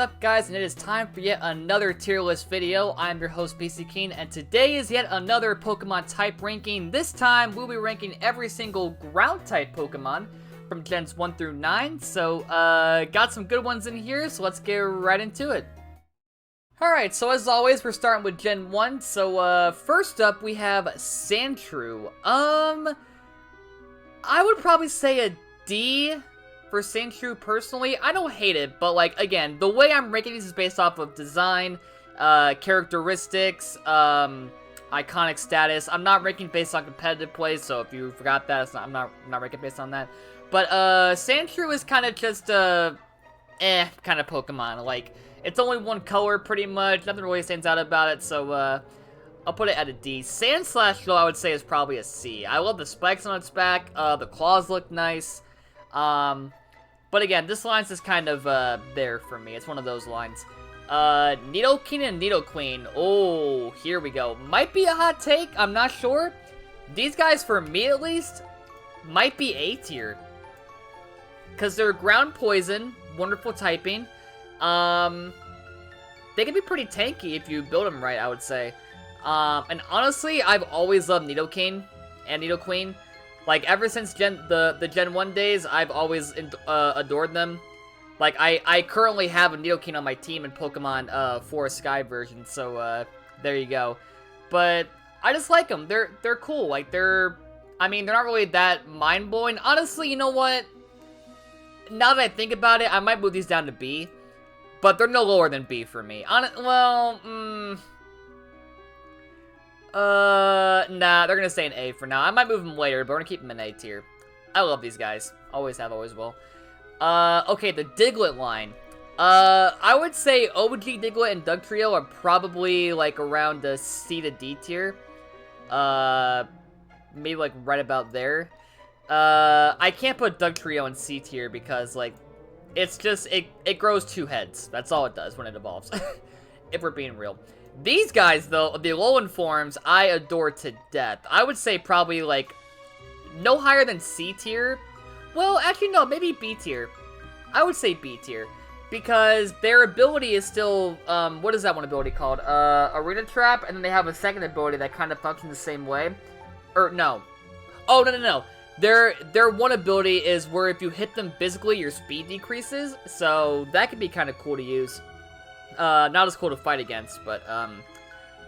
up, guys, and it is time for yet another tier list video. I'm your host, BC King, and today is yet another Pokemon type ranking. This time, we'll be ranking every single ground type Pokemon from Gens 1 through 9. So, got some good ones in here, so let's get right into it. Alright, so as always, we're starting with Gen 1. So, first up, we have Sandshrew. I would probably say a D for Sandshrew personally. I don't hate it, but like, again, the way I'm ranking these is based off of design, characteristics, iconic status. I'm not ranking based on competitive play, so if you forgot that, I'm not ranking based on that. But Sandshrew is kind of just kind of Pokemon. Like, it's only one color pretty much, nothing really stands out about it, so I'll put it at a D. Sandslash, though, I would say is probably a C. I love the spikes on its back, the claws look nice. But again, this line's just kind of, there for me. It's one of those lines. Nidoking and Nidoqueen. Oh, here we go. Might be a hot take, I'm not sure. These guys, for me at least, might be A tier. Because they're ground poison, wonderful typing. They can be pretty tanky if you build them right, I would say. And honestly, I've always loved Nidoking and Nidoqueen. Like, ever since the Gen 1 days, I've always adored them. Like, I currently have a Nidoking on my team in Pokemon Forest Sky version, so there you go. But I just like them. They're cool. Like, I mean, they're not really that mind-blowing. Honestly, you know what? Now that I think about it, I might move these down to B. But they're no lower than B for me. Nah, they're gonna stay in A for now. I might move them later, but we're gonna keep them in A tier. I love these guys. Always have, always will. Okay, the Diglett line. I would say OG Diglett and Dugtrio are probably, like, around the C to D tier. Maybe, like, right about there. I can't put Dugtrio in C tier because, like, it's just, it grows two heads. That's all it does when it evolves. If we're being real. These guys, though, the Alolan forms, I adore to death. I would say probably, like, no higher than C tier. Well, actually, no, maybe B tier. I would say B tier. Because their ability is still, what is that one ability called? Arena Trap, and then they have a second ability that kind of functions the same way. Or, no. Oh, no. Their one ability is where if you hit them physically, your speed decreases. So, that could be kind of cool to use. Not as cool to fight against, but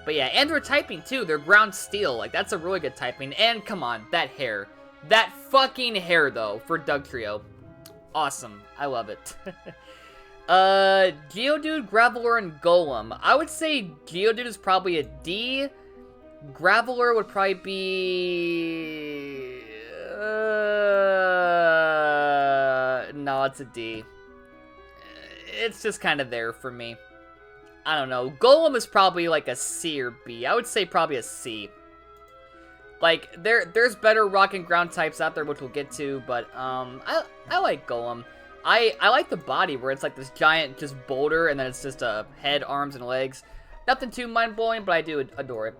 yeah, and they're typing too, they're ground steel, like, that's a really good typing, and come on, that hair, that fucking hair, though, for Dugtrio, awesome, I love it. Geodude, Graveler, and Golem, I would say Geodude is probably a D, Graveler would probably be, no, it's a D, it's just kind of there for me. I don't know. Golem is probably like a C or B. I would say probably a C. Like, there's better rock and ground types out there, which we'll get to, but, I like Golem. I like the body, where it's like this giant just boulder, and then it's just, head, arms, and legs. Nothing too mind-blowing, but I do adore it.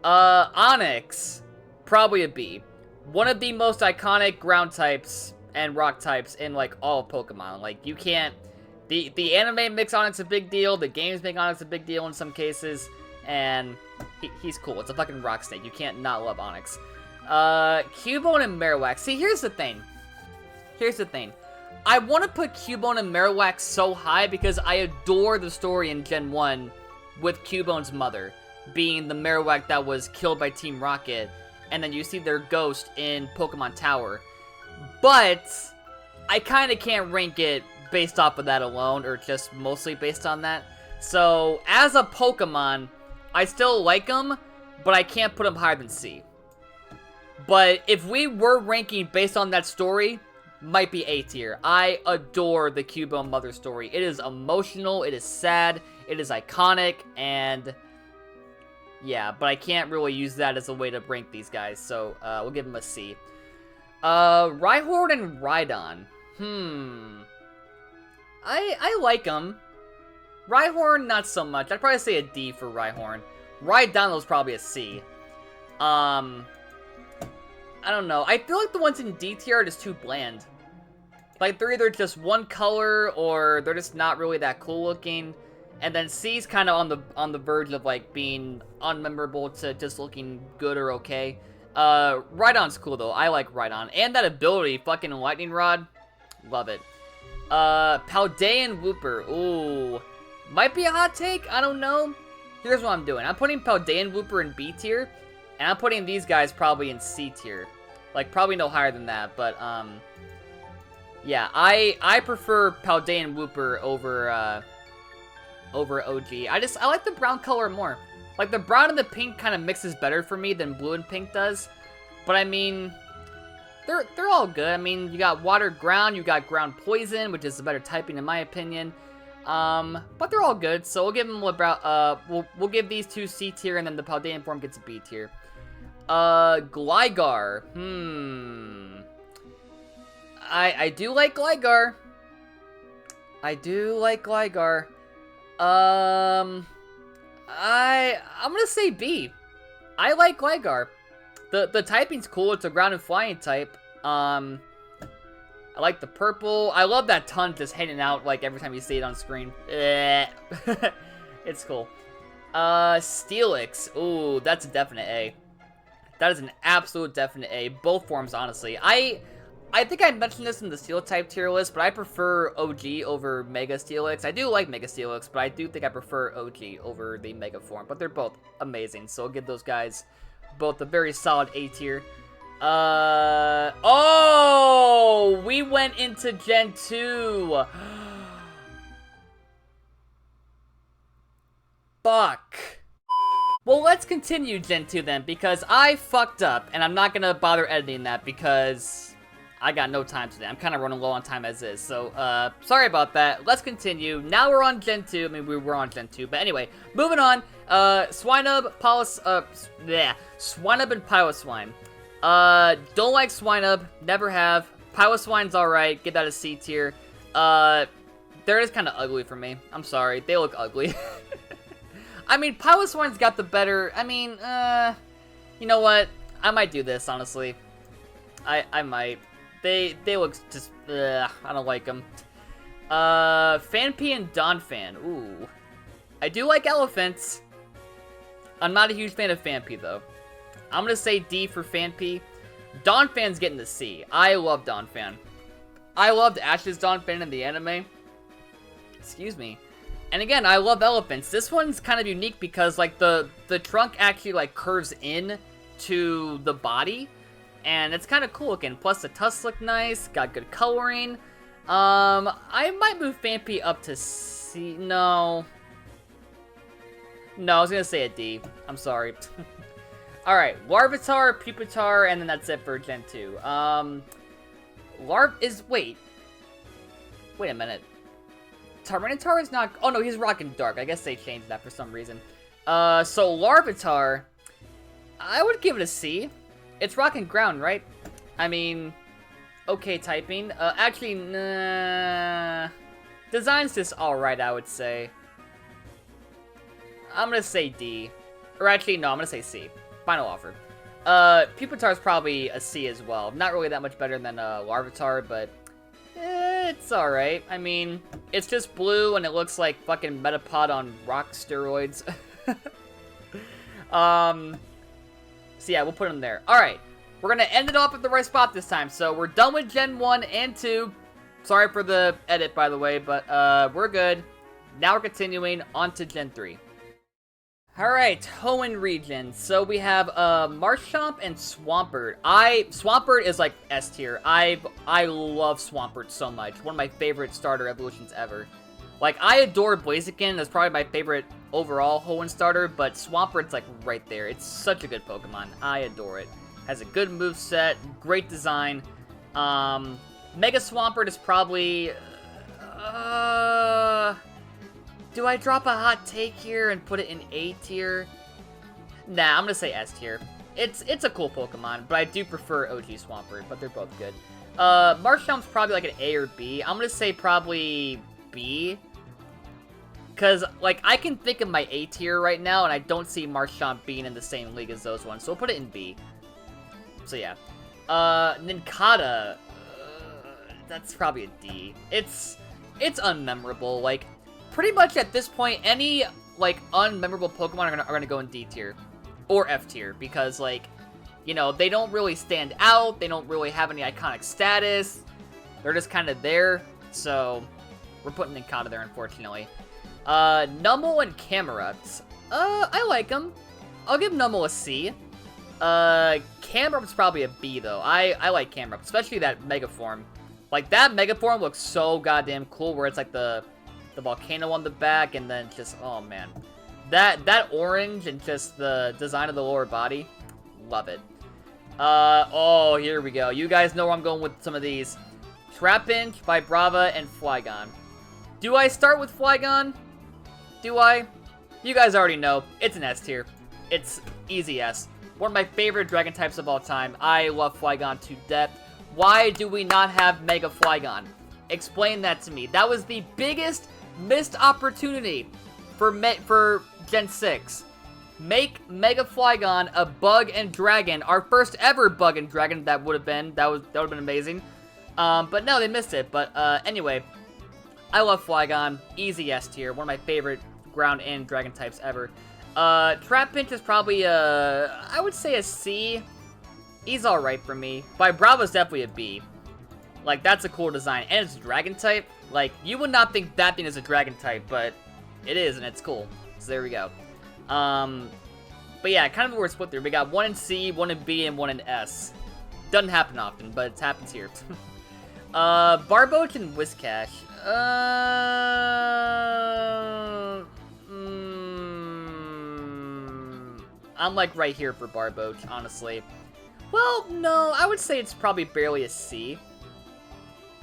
Onyx, probably a B. One of the most iconic ground types and rock types in, like, all of Pokemon. Like, you can't... The anime makes Onyx a big deal, the games make Onyx a big deal in some cases, and he's cool. It's a fucking rock snake. You can't not love Onyx. Cubone and Marowak. See, here's the thing. I want to put Cubone and Marowak so high because I adore the story in Gen 1 with Cubone's mother being the Marowak that was killed by Team Rocket, and then you see their ghost in Pokemon Tower. But I kind of can't rank it based off of that alone, or just mostly based on that. So, as a Pokemon, I still like them, but I can't put them higher than C. But if we were ranking based on that story, might be A tier. I adore the Cubone mother story. It is emotional, it is sad, it is iconic, and yeah, but I can't really use that as a way to rank these guys, so we'll give them a C. Rhyhorn and Rhydon. I like them. Rhyhorn, not so much. I'd probably say a D for Rhyhorn. Rhydon was probably a C. I don't know. I feel like the ones in D tier are just too bland. Like, they're either just one color, or they're just not really that cool looking. And then C's kind of on the verge of, like, being unmemorable to just looking good or okay. Rhydon's cool, though. I like Rhydon. And that ability, fucking Lightning Rod. Love it. Paldea and Wooper. Ooh. Might be a hot take. I don't know. Here's what I'm doing. I'm putting Paldea and Wooper in B tier. And I'm putting these guys probably in C tier. Like, probably no higher than that. But, yeah. I prefer Paldea and Wooper over OG. I like the brown color more. Like, the brown and the pink kind of mixes better for me than blue and pink does. But, I mean, they're all good. I mean, you got water ground, you got ground poison, which is the better typing in my opinion. But they're all good, so we'll give them we'll give these two C tier, and then the Paldean form gets a B tier. Gligar. I do like Gligar. I'm gonna say B. I like Gligar. The typing's cool. It's a ground and flying type. I like the purple. I love that tongue just hanging out like every time you see it on screen. It's cool. Steelix. Ooh, that's a definite A. That is an absolute definite A. Both forms, honestly. I think I mentioned this in the Steel type tier list, but I prefer OG over Mega Steelix. I do like Mega Steelix, but I do think I prefer OG over the Mega form. But they're both amazing, so I'll give those guys both a very solid A tier. Oh! We went into Gen 2! Fuck. Well, let's continue Gen 2 then, because I fucked up, and I'm not gonna bother editing that because I got no time today. I'm kind of running low on time as is, so, sorry about that. Let's continue. Now we're on Gen 2. I mean, we were on Gen 2, but anyway, moving on. Swinub, Swinub and Piloswine. Don't like Swinub, never have. Piloswine's alright, give that a C tier. They're just kind of ugly for me. I'm sorry, they look ugly. I mean, Piloswine's got the better, I mean, you know what? I might do this, honestly. I might. They look just, I don't like them. Fanpy and Donphan, ooh. I do like elephants. I'm not a huge fan of Fanpy, though. I'm gonna say D for Fanpy. Donphan's getting the C. I love Donphan. I loved Ash's Donphan in the anime. Excuse me. And again, I love elephants. This one's kind of unique because, like, the trunk actually, like, curves in to the body. And it's kind of cool looking. Plus, the tusks look nice. Got good coloring. I might move Fanpy up to C. No, I was gonna say a D. I'm sorry. Alright, Larvitar, Pupitar, and then that's it for Gen 2. Wait a minute. Tyranitar is not... Oh, no, he's rocking Dark. I guess they changed that for some reason. So Larvitar, I would give it a C. It's rocking Ground, right? I mean, okay typing. Actually, nah. Design's just alright, I would say. I'm gonna say D. Or actually, no, I'm gonna say C. Final offer. Pupitar's probably a C as well. Not really that much better than Larvitar, but it's alright. I mean, it's just blue and it looks like fucking Metapod on rock steroids. So yeah, we'll put him there. Alright, we're gonna end it off at the right spot this time. So we're done with Gen 1 and 2. Sorry for the edit, by the way, but we're good. Now we're continuing on to Gen 3. Alright, Hoenn region. So we have Marshtomp and Swampert. Swampert is like S tier. I love Swampert so much. One of my favorite starter evolutions ever. Like, I adore Blaziken. That's probably my favorite overall Hoenn starter, but Swampert's like right there. It's such a good Pokemon. I adore it. Has a good moveset, great design. Mega Swampert is probably... do I drop a hot take here and put it in A tier? Nah, I'm gonna say S tier. It's a cool Pokemon, but I do prefer OG Swampert, but they're both good. Marshtomp's probably like an A or B. I'm gonna say probably B. Because, like, I can think of my A tier right now, and I don't see Marshtomp being in the same league as those ones, so we'll put it in B. So, yeah. Nincada. that's probably a D. It's unmemorable. Like, pretty much at this point, any, like, unmemorable Pokemon are gonna go in D tier. Or F tier. Because, like, you know, they don't really stand out. They don't really have any iconic status. They're just kind of there. So, we're putting in Kanto there, unfortunately. Numel and Camerupt. I like them. I'll give Numel a C. Camerupt's probably a B, though. I like Camerupt, especially that Mega Form. Like, that Mega Form looks so goddamn cool, where it's like the volcano on the back, and then just, oh man. That orange and just the design of the lower body, love it. Oh, here we go. You guys know where I'm going with some of these. Trapinch, Vibrava, and Flygon. Do I start with Flygon? Do I? You guys already know. It's an S tier. It's easy S. One of my favorite dragon types of all time. I love Flygon to death. Why do we not have Mega Flygon? Explain that to me. That was the biggest missed opportunity for Gen 6. Make Mega Flygon a bug and dragon. Our first ever bug and dragon that would have been amazing. But no, they missed it. But anyway, I love Flygon. Easy S tier. One of my favorite ground and dragon types ever. Trapinch is probably I would say a C. He's alright for me. Vibrava's definitely a B. Like, that's a cool design. And it's a dragon type. Like, you would not think that thing is a dragon type, but it is, and it's cool. So there we go. But yeah, kind of we're split there. We got one in C, one in B, and one in S. Doesn't happen often, but it happens here. Barboach and Whiscash. I'm like right here for Barboach, honestly. Well, no, I would say it's probably barely a C.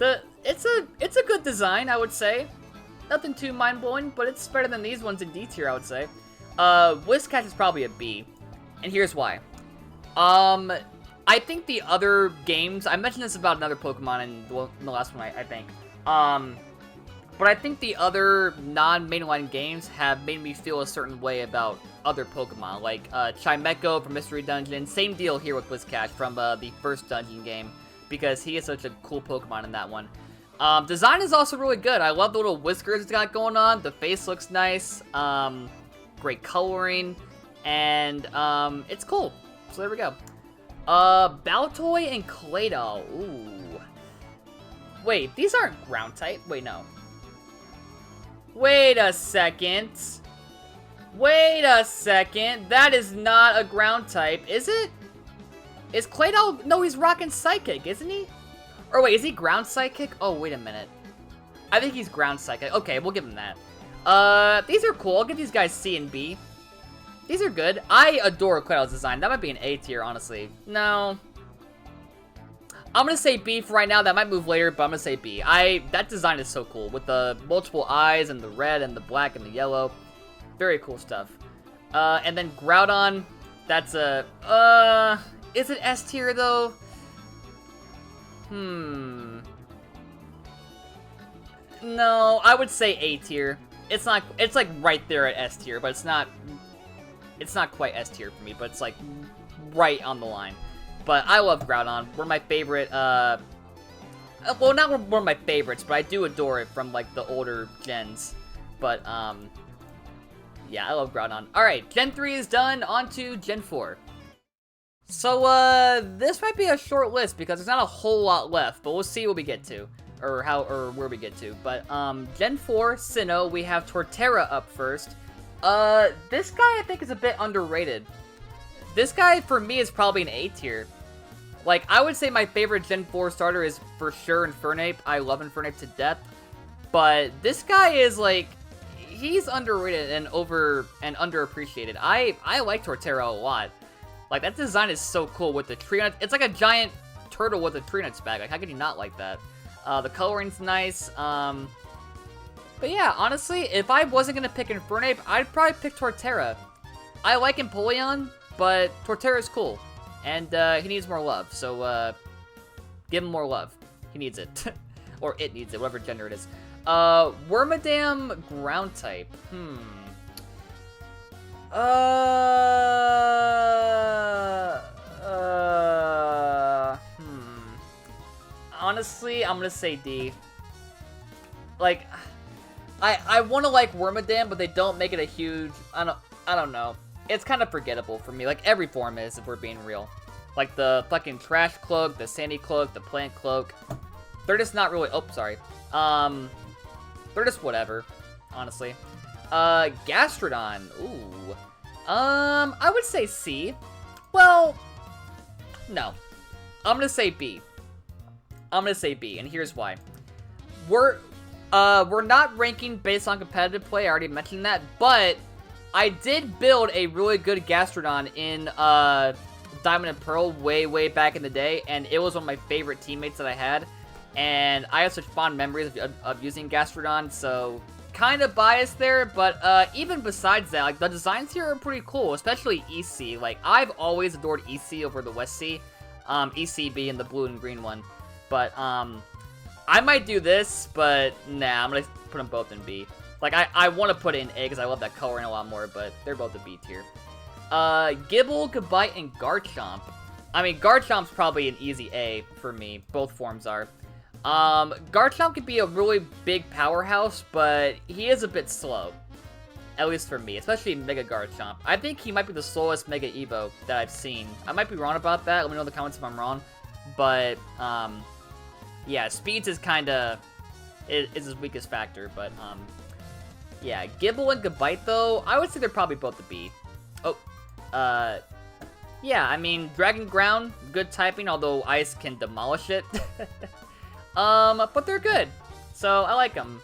It's a good design, I would say. Nothing too mind-blowing, but it's better than these ones in D tier, I would say. Whiscash is probably a B, and here's why. I think the other games, I mentioned this about another Pokemon in the last one, I think. But I think the other non-mainline games have made me feel a certain way about other Pokemon, like Chimecho from Mystery Dungeon. Same deal here with Whiscash from the first dungeon game, because he is such a cool Pokemon in that one. Design is also really good. I love the little whiskers it's got going on. The face looks nice. Great coloring. And it's cool. So there we go. Baltoy and Claydol. Ooh. Wait, these aren't ground type. Wait, no. Wait a second. Wait a second. That is not a ground type, is it? Is Claydol? No, he's rocking Psychic, isn't he? Or wait, is he ground Psychic? Oh, wait a minute. I think he's ground Psychic. Okay, we'll give him that. These are cool. I'll give these guys C and B. These are good. I adore Claydol's design. That might be an A tier, honestly. No. I'm gonna say B for right now. That might move later, but I'm gonna say B. That design is so cool, with the multiple eyes and the red and the black and the yellow. Very cool stuff. And then Groudon, that's a, is it S tier though? No, I would say A tier. It's not, it's like right there at S tier, but it's not quite S tier for me, but it's like right on the line. But I love Groudon. One of my favorite, well, not one of my favorites, but I do adore it from, like, the older gens. But, yeah, I love Groudon. Alright, Gen 3 is done. On to Gen 4. So, this might be a short list, because there's not a whole lot left, but we'll see what we get to. Or where we get to. But, Gen 4, Sinnoh, we have Torterra up first. This guy, I think, is a bit underrated. This guy, for me, is probably an A tier. Like, I would say my favorite Gen 4 starter is for sure Infernape. I love Infernape to death. But this guy is, like, he's underrated and underappreciated. I like Torterra a lot. Like, that design is so cool with the tree nuts. It's like a giant turtle with a tree nuts bag. Like, how could you not like that? The coloring's nice. But yeah, honestly, if I wasn't gonna pick Infernape, I'd probably pick Torterra. I like Empoleon, but Torterra's cool, and he needs more love, so give him more love. He needs it. Or it needs it, whatever gender it is. Wormadam, ground type. honestly, I'm gonna say D. Like, I want to like Wormadam, but they don't make it a huge... I don't know. It's kind of forgettable for me. Like, every form is, if we're being real. Like, the fucking Trash Cloak, the Sandy Cloak, the Plant Cloak. They're just not really... Oh, sorry. They're just whatever, honestly. Gastrodon. Ooh. I would say C. Well, no. I'm gonna say B. I'm gonna say B, and here's why. We're not ranking based on competitive play, I already mentioned that, but I did build a really good Gastrodon in, Diamond and Pearl way back in the day, and it was one of my favorite teammates that I had, and I have such fond memories of using Gastrodon, so kind of biased there, but even besides that, like, the designs here are pretty cool, especially EC. Like, I've always adored EC over the West Sea, EC being the blue and green one, but I might do this, but nah, I'm gonna put them both in B. Like, I want to put it in A because I love that coloring a lot more, but they're both a B tier. Gibble, Gabite, and Garchomp. I mean, Garchomp's probably an easy A for me. Both forms are. Garchomp could be a really big powerhouse, but he is a bit slow. At least for me, especially Mega Garchomp. I think he might be the slowest Mega Evo that I've seen. I might be wrong about that. Let me know in the comments if I'm wrong. But, yeah, speeds is kinda... is his weakest factor, but, yeah, Gibble and Gabite, though, I would say they're probably both a B. Oh, yeah, I mean, Dragon Ground, good typing, although Ice can demolish it. But they're good, so I like them.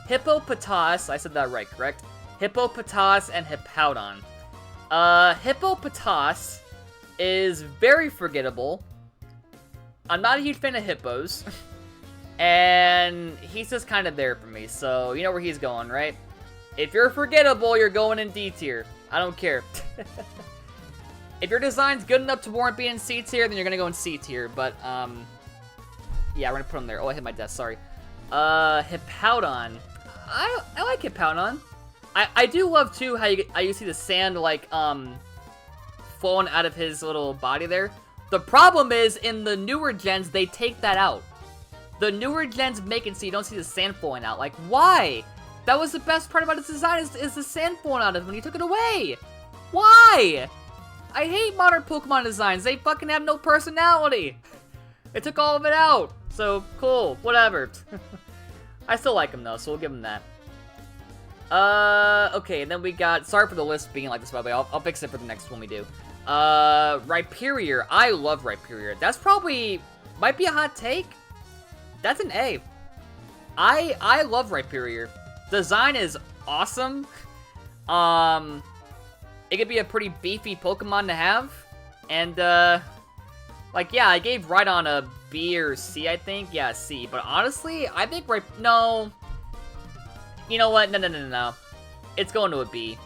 Hippopotas, I said that right, correct? Hippopotas and Hippowdon. Hippopotas is very forgettable. I'm not a huge fan of hippos. And he's just kind of there for me, so you know where he's going, right? If you're forgettable, you're going in D tier. I don't care. If your design's good enough to warrant being in C tier, then you're gonna go in C tier, but, yeah, we're gonna put him there. Oh, I hit my desk, sorry. Hippowdon. I like Hippowdon. I do love, too, how you see the sand, like, flowing out of his little body there. The problem is, in the newer gens, they take that out. The newer gens make it so you don't see the sand flowing out. Like, why? That was the best part about its design, is the sand flowing out of it when you took it away. Why? I hate modern Pokemon designs. They fucking have no personality. They took all of it out. So, cool. Whatever. I still like them, though, so we'll give them that. Okay, and then we got... Sorry for the list being like this, by the way. I'll fix it for the next one we do. Rhyperior. I love Rhyperior. That's probably... Might be a hot take. That's an A. I love Rhyperior. Design is awesome. It could be a pretty beefy Pokemon to have. And, like, yeah, I gave Rhydon a B or C, I think. Yeah, C. But honestly, I think no. You know what? No. It's going to a B.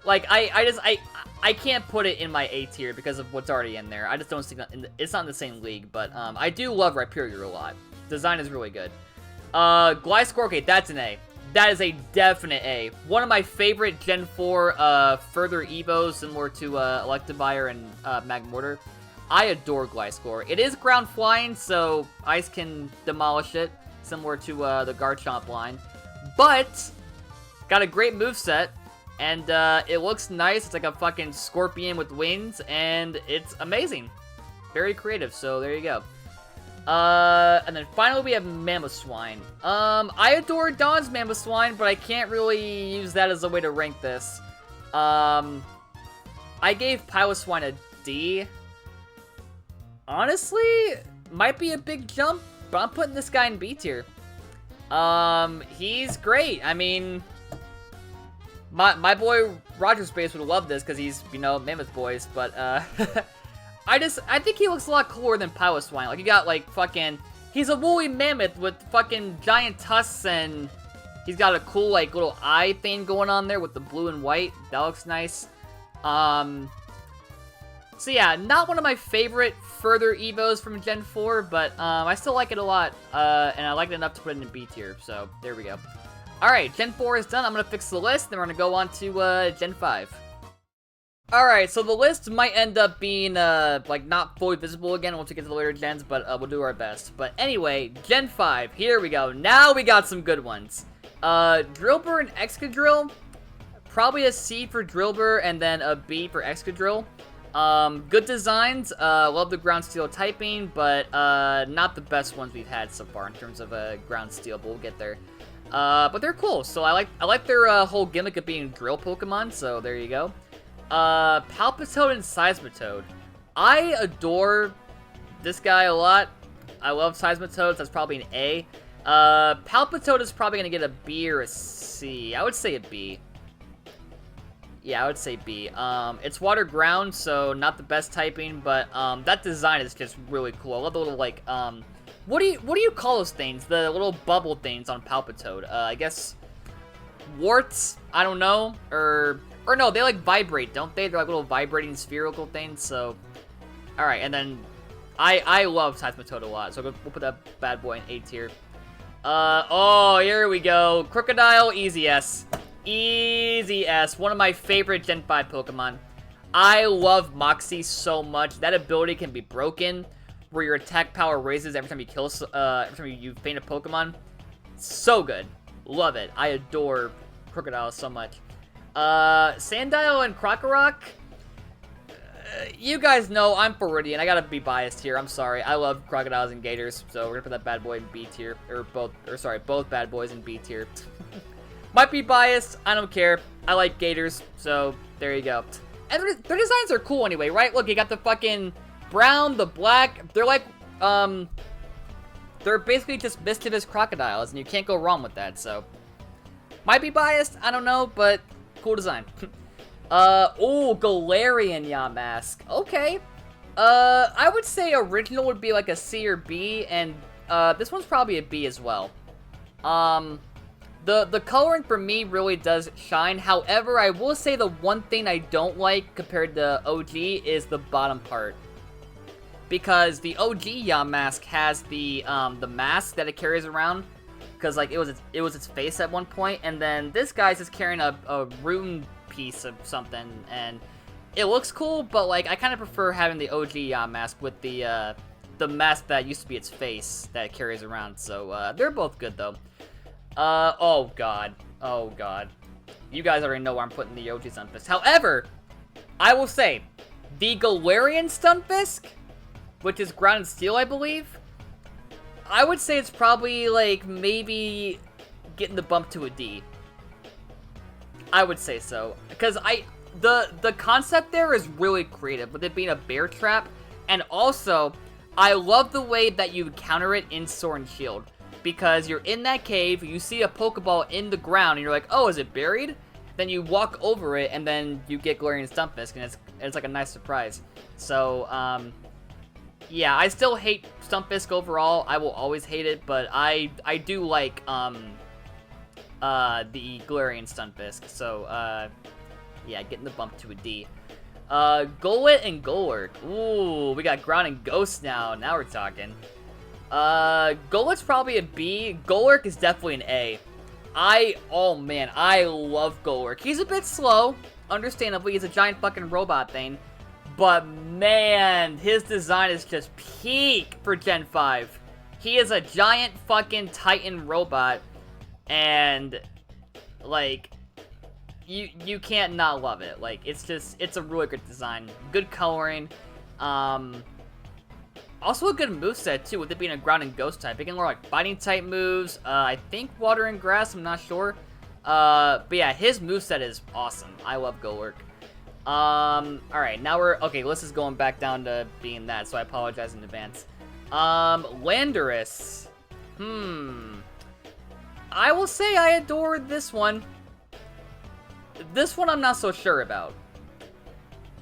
Like, I can't put it in my A tier because of what's already in there. I just don't see that it's not in the same league, but I do love Rhyperior a lot. Design is really good. Gliscor, okay, that's an A. That is a definite A. One of my favorite Gen 4 further Evos, similar to Electivire and Magmortar. I adore Gliscor. It is ground flying, so Ice can demolish it, similar to the Garchomp line. But, got a great moveset. And, it looks nice. It's like a fucking scorpion with wings, and it's amazing. Very creative, so there you go. And then finally we have Mamoswine. I adore Dawn's Mamoswine, but I can't really use that as a way to rank this. I gave Piloswine a D. Honestly, might be a big jump, but I'm putting this guy in B tier. He's great. I mean... My boy Roger Space would love this because he's, you know, Mammoth Boys, but, I think he looks a lot cooler than Piloswine. Like, you got, like, fucking, he's a woolly mammoth with fucking giant tusks, and he's got a cool, like, little eye thing going on there with the blue and white. That looks nice. So yeah, not one of my favorite further Evos from Gen 4, but, I still like it a lot, and I like it enough to put it in B tier, so there we go. Alright, Gen 4 is done. I'm going to fix the list, then we're going to go on to Gen 5. Alright, so the list might end up being, like, not fully visible again once we get to the later gens, but, we'll do our best. But anyway, Gen 5, here we go. Now we got some good ones. Drillbur and Excadrill, probably a C for Drillbur, and then a B for Excadrill. Good designs, love the ground steel typing, but, not the best ones we've had so far in terms of, ground steel, but we'll get there. But they're cool, so I like their, whole gimmick of being drill Pokemon, so there you go. Palpitoad and Seismitoad. I adore this guy a lot. I love Seismitoads, that's probably an A. Palpitoad is probably gonna get a B or a C. I would say a B. Yeah, I would say B. It's water ground, so not the best typing, but, that design is just really cool. I love the little, like, what do you call those things? The little bubble things on Palpitoad. I guess warts? I don't know. Or no, they like vibrate, don't they? They're like little vibrating spherical things, so... Alright, and then... I love Seismitoad a lot, so we'll put that bad boy in A tier. Oh, here we go. Crocodile, easy S. Easy S. One of my favorite Gen 5 Pokemon. I love Moxie so much. That ability can be broken, where your attack power raises every time you kill, every time you feint a Pokemon. So good. Love it. I adore Crocodile so much. Sandile and Krokorok. You guys know I'm Floridian. I gotta be biased here. I'm sorry. I love crocodiles and gators, so we're gonna put that bad boy in B tier. Both bad boys in B tier. Might be biased. I don't care. I like gators, so there you go. And their designs are cool anyway, right? Look, you got the fucking brown, the black. They're like, they're basically just mischievous crocodiles, and you can't go wrong with that, so. Might be biased. I don't know, but cool design. Oh, Galarian Yamask. Okay. I would say original would be like a C or B, and, this one's probably a B as well. The coloring for me really does shine. However, I will say the one thing I don't like compared to OG is the bottom part. Because the OG Yamask has the mask that it carries around. Because, like, it was its face at one point, and then this guy's just carrying a rune piece of something, and it looks cool, but, like, I kind of prefer having the OG mask with the mask that used to be its face that it carries around, so, they're both good, though. Oh god. Oh god. You guys already know where I'm putting the OG Stunfisk. However, I will say, the Galarian Stunfisk, which is ground and steel, I believe, I would say it's probably, like, maybe getting the bump to a D. I would say so. Because the concept there is really creative, with it being a bear trap. And also, I love the way that you counter it in Sword and Shield. Because you're in that cave, you see a Pokeball in the ground, and you're like, oh, is it buried? Then you walk over it, and then you get Galarian Stunfisk, and it's like a nice surprise. So, yeah, I still hate Stunfisk overall. I will always hate it, but I do like, the Galarian Stunfisk. So, yeah, getting the bump to a D. Golett and Golurk. Ooh, we got Ground and Ghost now. Now we're talking. Golett's probably a B. Golurk is definitely an A. Oh man, I love Golurk. He's a bit slow, understandably. He's a giant fucking robot thing. But man, his design is just peak for Gen 5. He is a giant fucking Titan robot. And, like, you can't not love it. Like, it's a really good design. Good coloring. Also a good moveset, too, with it being a ground and ghost type. It can learn, like, fighting type moves. I think water and grass, I'm not sure. But yeah, his moveset is awesome. I love Golurk. Alright, now okay, this is going back down to being that, so I apologize in advance. Landorus. I will say I adore this one. This one I'm not so sure about.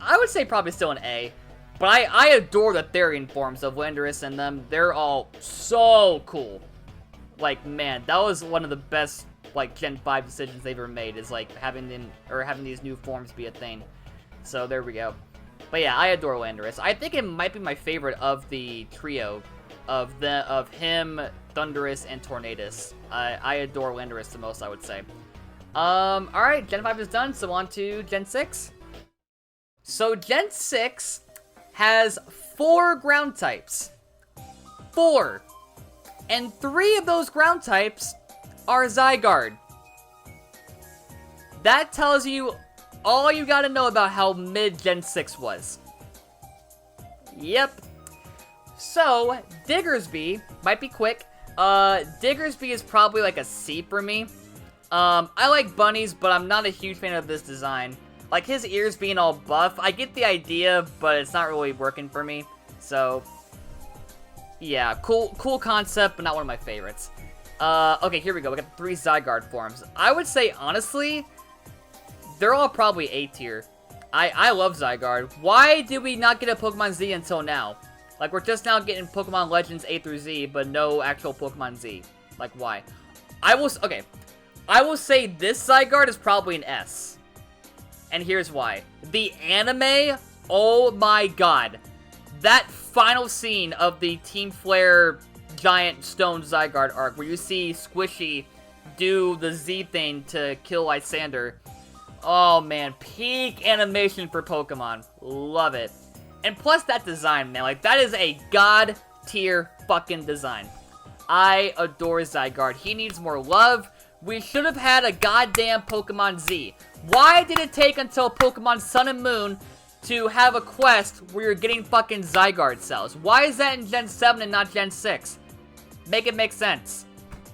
I would say probably still an A. But I adore the Therian forms of Landorus and them. They're all so cool. Like, man, that was one of the best, like, Gen 5 decisions they've ever made, is, like, having these new forms be a thing. So, there we go. But yeah, I adore Landorus. I think it might be my favorite of the trio of him, Thundurus, and Tornadus. I adore Landorus the most, I would say. Alright, Gen 5 is done, so on to Gen 6. So Gen 6 has 4 ground types. 4. And 3 of those ground types are Zygarde. That tells you all you gotta know about how mid Gen 6 was. Yep. So, Diggersby might be quick. Diggersby is probably like a C for me. I like bunnies, but I'm not a huge fan of this design. Like, his ears being all buff, I get the idea, but it's not really working for me. So, yeah, cool concept, but not one of my favorites. Okay, here we go. We got the 3 Zygarde forms. I would say, honestly, they're all probably A tier. I love Zygarde. Why did we not get a Pokemon Z until now? Like, we're just now getting Pokemon Legends A through Z, but no actual Pokemon Z. Like, why? I will say this Zygarde is probably an S. And here's why. The anime, oh my god. That final scene of the Team Flare Giant Stone Zygarde arc, where you see Squishy do the Z thing to kill Lysander. Oh man, peak animation for Pokemon. Love it. And plus that design, man, like, that is a god tier fucking design. I adore Zygarde. He needs more love. We should have had a goddamn Pokemon Z. Why did it take until Pokemon Sun and Moon to have a quest where you're getting fucking Zygarde cells? Why is that in Gen 7 and not Gen 6? Make it make sense.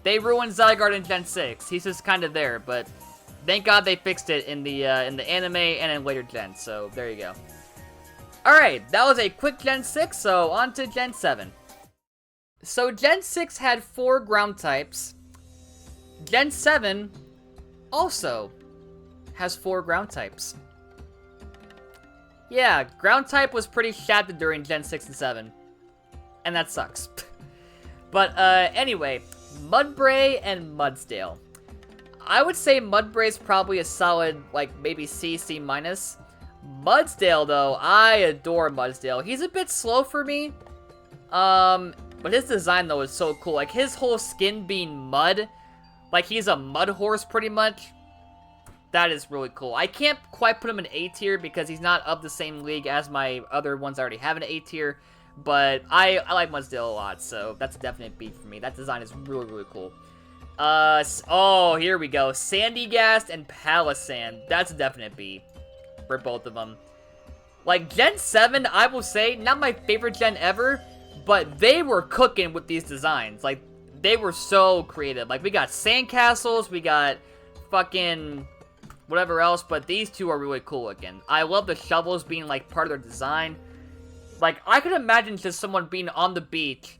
They ruined Zygarde in Gen 6. He's just kind of there, but thank God they fixed it in the anime and in later gens, so there you go. Alright, that was a quick Gen 6, so on to Gen 7. So Gen 6 had 4 ground types. Gen 7 also has 4 ground types. Yeah, ground type was pretty shattered during Gen 6 and 7. And that sucks. But anyway, Mudbray and Mudsdale. I would say Mudbray is probably a solid, like, maybe C, C-. Mudsdale, though, I adore Mudsdale. He's a bit slow for me. But his design, though, is so cool. Like, his whole skin being mud. Like, he's a mud horse, pretty much. That is really cool. I can't quite put him in A tier because he's not of the same league as my other ones I already have in A tier. But I like Mudsdale a lot, so that's a definite B for me. That design is really, really cool. Oh, here we go. Sandygast and Palisand. That's a definite B for both of them. Like, Gen 7, I will say, not my favorite gen ever, but they were cooking with these designs. Like, they were so creative. Like, we got sandcastles, we got fucking whatever else, but these two are really cool looking. I love the shovels being, like, part of their design. Like, I could imagine just someone being on the beach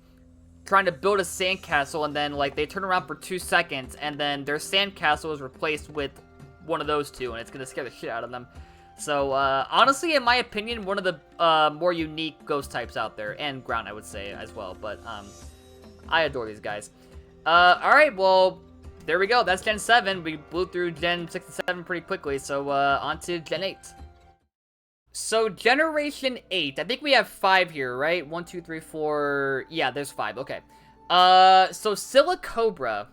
trying to build a sandcastle, and then, like, they turn around for 2 seconds, and then their sandcastle is replaced with one of those two, and it's gonna scare the shit out of them. So, honestly, in my opinion, one of the more unique ghost types out there, and ground, I would say, as well, but, I adore these guys. Alright, well, there we go, that's Gen 7. We blew through Gen 6 and 7 pretty quickly, so, on to Gen 8. So, Generation 8, I think we have 5 here, right? 1, 2, 3, 4, yeah, there's 5, okay. So Silicobra,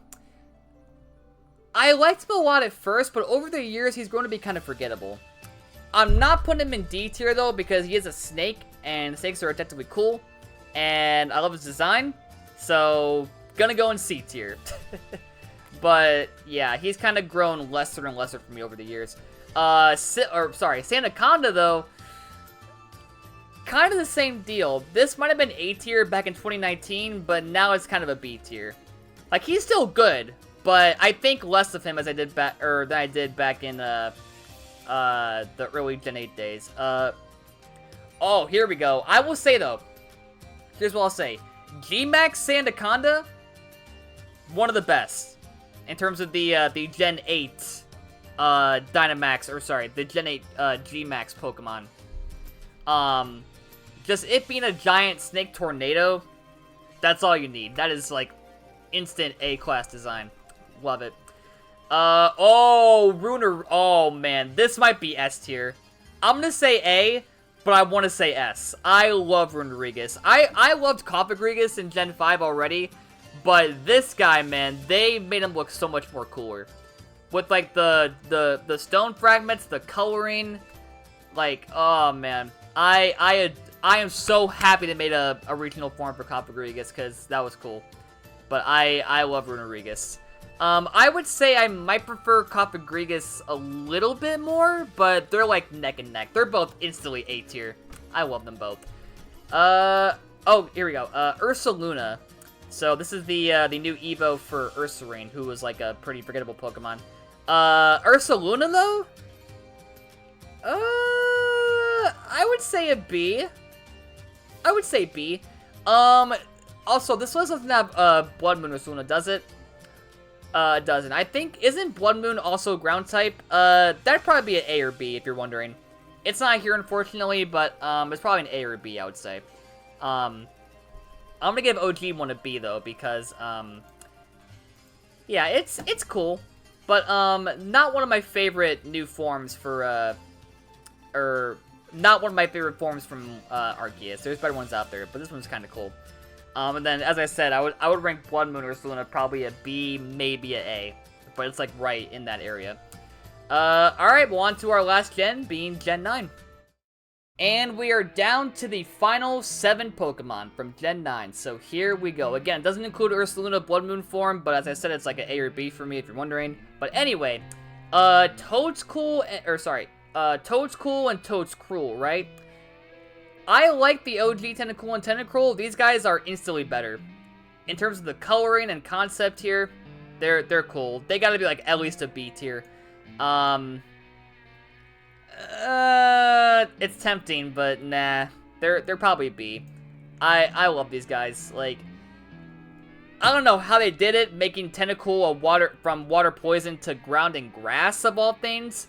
I liked him a lot at first, but over the years, he's grown to be kind of forgettable. I'm not putting him in D tier, though, because he is a snake, and snakes are objectively cool, and I love his design, so gonna go in C tier. But, yeah, he's kind of grown lesser and lesser for me over the years. Sandaconda, though, kind of the same deal. This might have been A tier back in 2019, but now it's kind of a B tier. Like, he's still good, but I think less of him as I did back, or than I did back in, the early Gen 8 days. Oh, here we go. I will say, though, here's what I'll say. G-Max Sandaconda, one of the best in terms of the Gen 8 Dynamax, or sorry, the Gen 8 G-Max Pokemon. Just it being a giant snake tornado, that's all you need. That is, like, instant A-class design. Love it. Oh, Ruiner, oh man, this might be S tier. I'm gonna say A, but I want to say S. I love Runerigus. I loved Cofagrigus in Gen 5 already, but this guy, man, they made him look so much more cooler. With, like, the stone fragments, the coloring, Like, oh man, I am so happy they made a regional form for Copagrigus, because that was cool. But I love Runerigus. I would say I might prefer Copagrigus a little bit more, but they're like neck and neck. They're both instantly A tier. I love them both. Oh, here we go. Ursaluna. So this is the new Evo for Ursaring, who was like a pretty forgettable Pokemon. Ursaluna though? I would say a B. I would say B. Also, this one doesn't have, Blood Moon Ursaluna, does it? It doesn't. I think, isn't Blood Moon also ground type? That'd probably be an A or B, if you're wondering. It's not here, unfortunately, but, it's probably an A or a B, I would say. I'm gonna give OG one a B, though, because, yeah, it's cool. But, not one of my favorite new forms for, or not one of my favorite forms from, Arceus. There's better ones out there, but this one's kind of cool. And then, as I said, I would rank Blood Moon Ursaluna probably a B, maybe a A. But it's, like, right in that area. Alright, well, on to our last gen, being Gen 9. And we are down to the final 7 Pokemon from Gen 9. So here we go. Again, it doesn't include Ursaluna Blood Moon form, but as I said, it's like an A or B for me if you're wondering. But anyway, Toedscool and Toedscruel, right? I like the OG Tentacool and Tentacruel. These guys are instantly better. In terms of the coloring and concept here, they're cool. They gotta be like at least a B tier. It's tempting, but nah. They're probably B. I love these guys. Like, I don't know how they did it, making Tentacool from water poison to ground and grass of all things.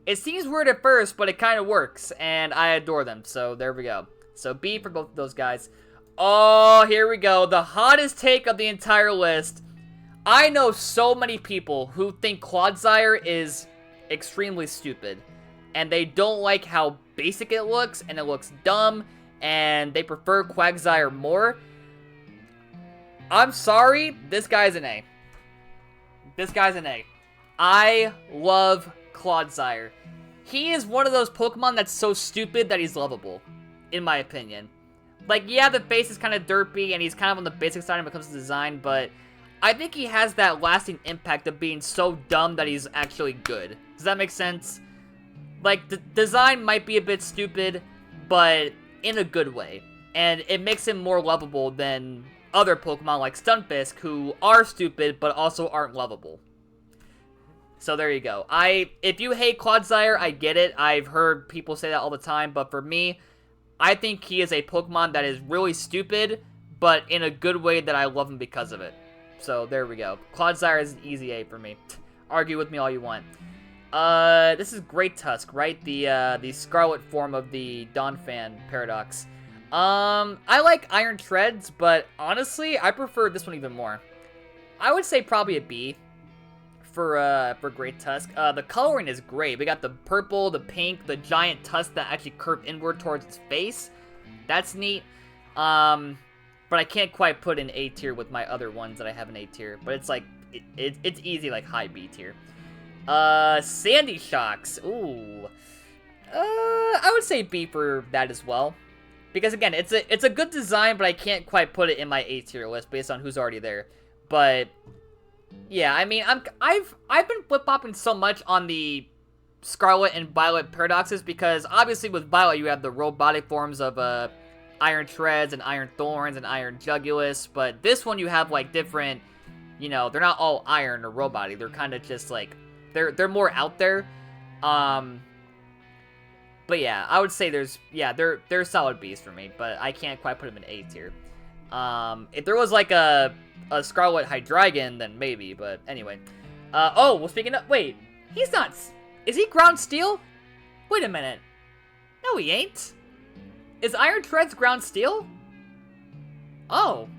It seems weird at first, but it kind of works, and I adore them, so there we go. So B for both of those guys. Oh, here we go. The hottest take of the entire list. I know so many people who think Clodsire is extremely stupid, and they don't like how basic it looks, and it looks dumb, and they prefer Quagsire more. I'm sorry, this guy's an A. This guy's an A. I love Clodsire. He is one of those Pokemon that's so stupid that he's lovable, in my opinion. Like, yeah, the face is kind of derpy, and he's kind of on the basic side when it comes to design, but I think he has that lasting impact of being so dumb that he's actually good. Does that make sense? Like, the design might be a bit stupid, but in a good way. And it makes him more lovable than other Pokemon like Stunfisk, who are stupid, but also aren't lovable. So there you go. If you hate Clodsire, I get it. I've heard people say that all the time, but for me, I think he is a Pokemon that is really stupid, but in a good way that I love him because of it. So there we go. Clodsire is an easy A for me. Argue with me all you want. This is Great Tusk, right? The Scarlet form of the Donphan Paradox. I like Iron Treads, but honestly, I prefer this one even more. I would say probably a B for Great Tusk. The coloring is great. We got the purple, the pink, the giant tusk that actually curved inward towards its face. That's neat. But I can't quite put in A tier with my other ones that I have in A tier. But it's like, it's easy, like high B tier. Sandy Shocks. Ooh. I would say B for that as well. Because again, it's a good design, but I can't quite put it in my A tier list based on who's already there. But yeah, I mean, I've been flip-flopping so much on the Scarlet and Violet paradoxes because obviously with Violet you have the robotic forms of Iron Treads and Iron Thorns and Iron Jugulus, but this one you have like different, you know, they're not all iron or robotic. They're kind of just like they're more out there. But yeah, I would say they're solid B's for me, but I can't quite put them in A tier. If there was like a Scarlet Hydreigon, then maybe, but anyway. Oh, well, speaking of, wait, he's not, is he Ground Steel? Wait a minute. No, he ain't. Is Iron Treads Ground Steel? Oh.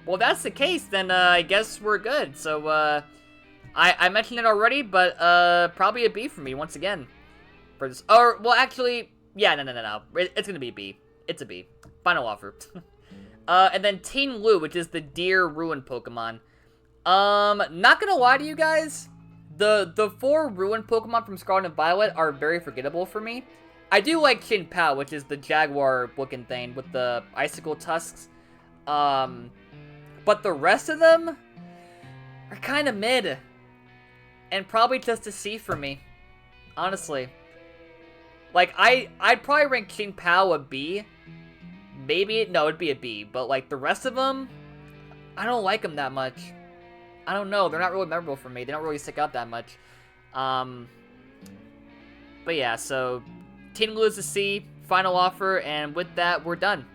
Well, that's the case, then, I guess we're good. So, I mentioned it already, but, probably a B for me, once again. For this, or, well, actually, yeah, no. It's gonna be a B. It's a B. Final offer. And then Teen Lu, which is the Deer Ruin Pokemon. Not gonna lie to you guys, the 4 Ruin Pokemon from Scarlet and Violet are very forgettable for me. I do like Chin-Pao, which is the jaguar-looking thing with the icicle tusks. But the rest of them are kind of mid. And probably just a C for me. Honestly. Like, I'd probably rank Chin-Pao a B. Maybe, no, it'd be a B. But, like, the rest of them, I don't like them that much. I don't know. They're not really memorable for me. They don't really stick out that much. But yeah, so Team Lose a C, final offer, and with that, we're done.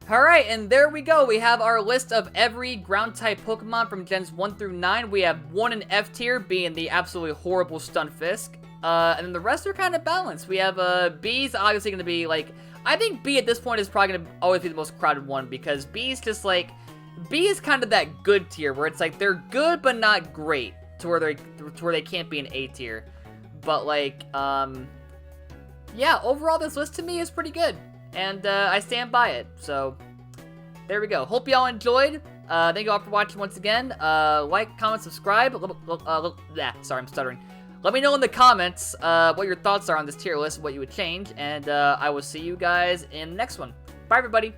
Alright, and there we go. We have our list of every ground-type Pokemon from Gens 1 through 9. We have one in F tier, being the absolutely horrible Stunfisk. And then the rest are kind of balanced. We have B's obviously going to be, like, I think B at this point is probably going to always be the most crowded one, because B's just, like, B is kind of that good tier, where it's, like, they're good but not great, to where they can't be an A tier. But, like, yeah, overall this list to me is pretty good. And I stand by it. So, there we go. Hope y'all enjoyed. Thank you all for watching once again. Like, comment, subscribe. Sorry, I'm stuttering. Let me know in the comments what your thoughts are on this tier list, what you would change. And I will see you guys in the next one. Bye, everybody.